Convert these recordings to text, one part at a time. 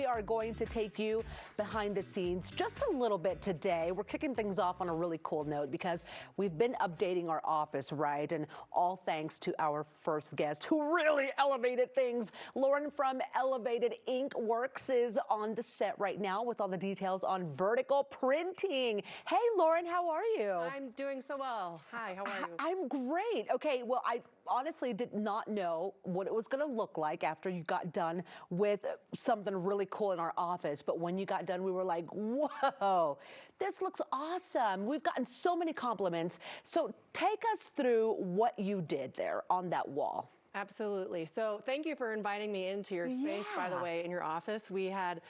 are going to take you behind the scenes just a little bit today. We're kicking things off on a really cool note because we've been updating our office, right? And all thanks to our first guest who really elevated things. Lauren from Elevated Ink Works is on the set right now with all the details on vertical printing. Hey, Lauren, how are you? I'm doing so well. Hi, how are you? I'm great. Okay, well, I honestly did not know what it was going to look like after you got done with something really cool in our office. But when you got done, we were like, whoa, this looks awesome. We've gotten so many compliments. So take us through what you did there on that wall. Absolutely. So thank you for inviting me into your space, by the way, in your office. We had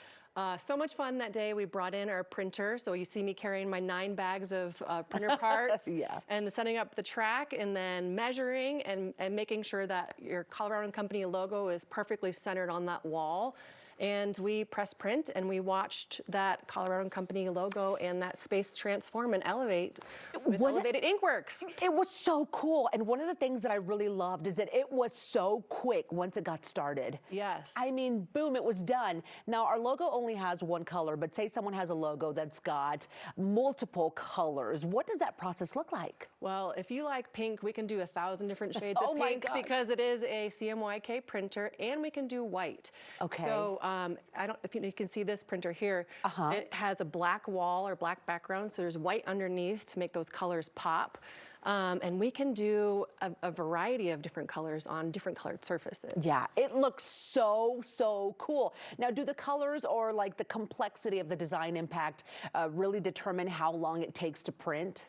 so much fun that day. We brought in our printer. So you see me carrying my 9 bags of printer parts and setting up the track and then measuring and making sure that your Colorado & Company logo is perfectly centered on that wall. And we press print and we watched that Colorado & Company logo and that space transform and elevate with Elevated Ink Works. It was so cool. And one of the things that I really loved is that it was so quick once it got started. Yes. I mean, boom, it was done. Now, our logo only has one color, but say someone has a logo that's got multiple colors. What does that process look like? Well, if you like pink, we can do 1,000 different shades of pink because it is a CMYK printer, and we can do white. Okay. So I don't, if you can see this printer here, it has a black wall or black background, so there's white underneath to make those colors pop. And we can do a variety of different colors on different colored surfaces. Yeah, it looks so, so cool. Now, do the colors or like the complexity of the design impact really determine how long it takes to print?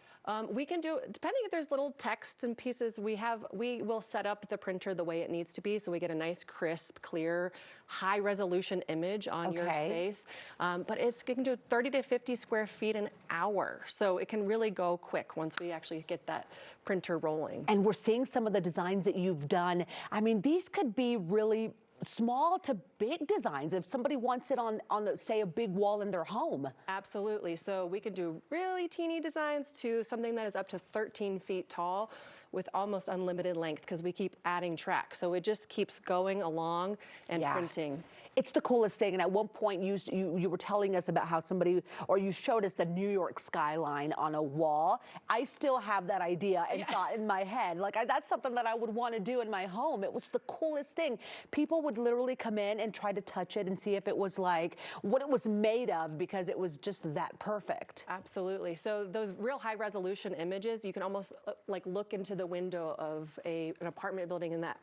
We can do, depending if there's little text and pieces, we will set up the printer the way it needs to be so we get a nice, crisp, clear, high resolution image on your space. But it can do 30 to 50 square feet an hour. So it can really go quick once we actually get that printer rolling. And we're seeing some of the designs that you've done. I mean, these could be really small to big designs if somebody wants it on say, a big wall in their home. Absolutely. So we can do really teeny designs to something that is up to 13 feet tall with almost unlimited length because we keep adding tracks. So it just keeps going along and printing. It's the coolest thing. And at one point you were telling us about how somebody, or you showed us the New York skyline on a wall. I still have that idea and thought in my head, like that's something that I would want to do in my home. It was the coolest thing. People would literally come in and try to touch it and see if it was like what it was made of because it was just that perfect. Absolutely. So those real high resolution images, you can almost like look into the window of an apartment building in that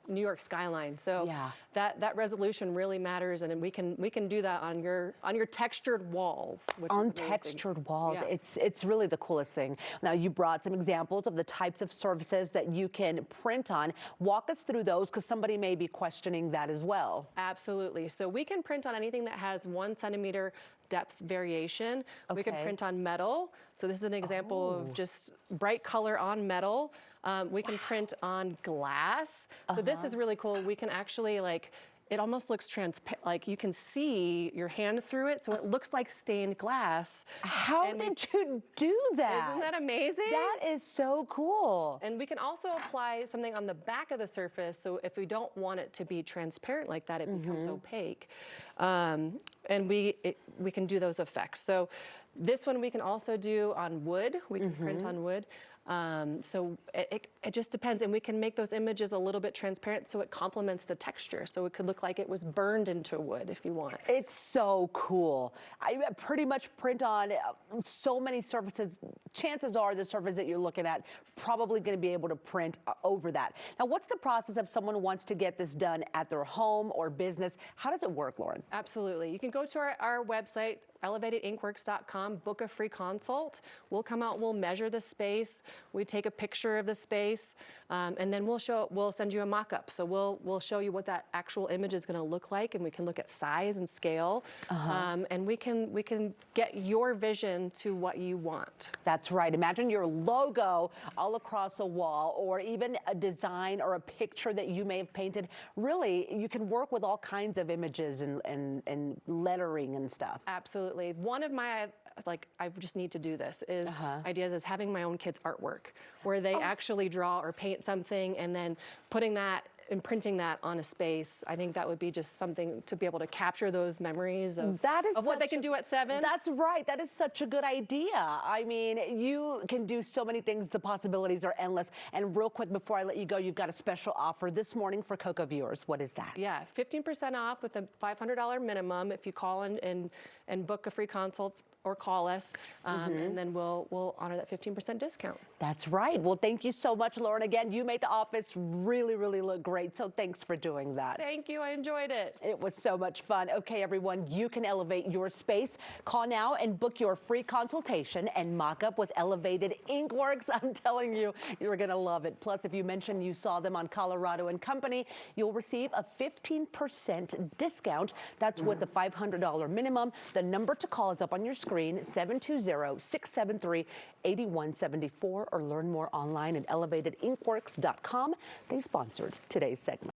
New York skyline. So that resolution really matters, and we can do that on your textured walls. Which on is amazing. Textured walls, it's really the coolest thing. Now you brought some examples of the types of surfaces that you can print on. Walk us through those because somebody may be questioning that as well. Absolutely. So we can print on anything that has 1 centimeter depth variation. We can print on metal. So this is an example of just bright color on metal. We can print on glass. So this is really cool. We can actually it almost looks transparent, like you can see your hand through it, so it looks like stained glass. How did you do that? Isn't that amazing? That is so cool. And we can also apply something on the back of the surface, so if we don't want it to be transparent like that, it becomes opaque. And we can do those effects. So this one we can also do on wood. We can print on wood. So it just depends, and we can make those images a little bit transparent so it complements the texture. So it could look like it was burned into wood if you want. It's so cool. I pretty much print on so many surfaces. Chances are the surface that you're looking at probably going to be able to print over that. Now, what's the process if someone wants to get this done at their home or business? How does it work, Lauren? Absolutely. You can go to our website, elevatedinkworks.com, book a free consult. We'll come out, we'll measure the space, we take a picture of the space, and then we'll send you a mock-up. So we'll show you what that actual image is going to look like, and we can look at size and scale, and we can get your vision to what you want. That's right. Imagine your logo all across a wall, or even a design or a picture that you may have painted. Really, you can work with all kinds of images and lettering and stuff. Absolutely. One of my, I just need to do this, is ideas is having my own kids' artwork, where they actually draw or paint something and then putting that imprinting that on a space. I think that would be just something to be able to capture those memories of, what they can do at 7. That's right. That is such a good idea. I mean, you can do so many things. The possibilities are endless. And real quick, before I let you go, you've got a special offer this morning for KUSA viewers. What is that? Yeah, 15% off with a $500 minimum if you call and book a free consult or call us, and then we'll honor that 15% discount. That's right. Well, thank you so much, Lauren. Again, you made the office really, really look great, so thanks for doing that. Thank you. I enjoyed it. It was so much fun. Okay, everyone, you can elevate your space. Call now and book your free consultation and mock-up with Elevated Inkworks. I'm telling you, you're going to love it. Plus, if you mention you saw them on Colorado and Company, you'll receive a 15% discount. That's with the $500 minimum. The number to call is up on your screen, 720-673-8174, or learn more online at elevatedinkworks.com. They sponsored today's segment.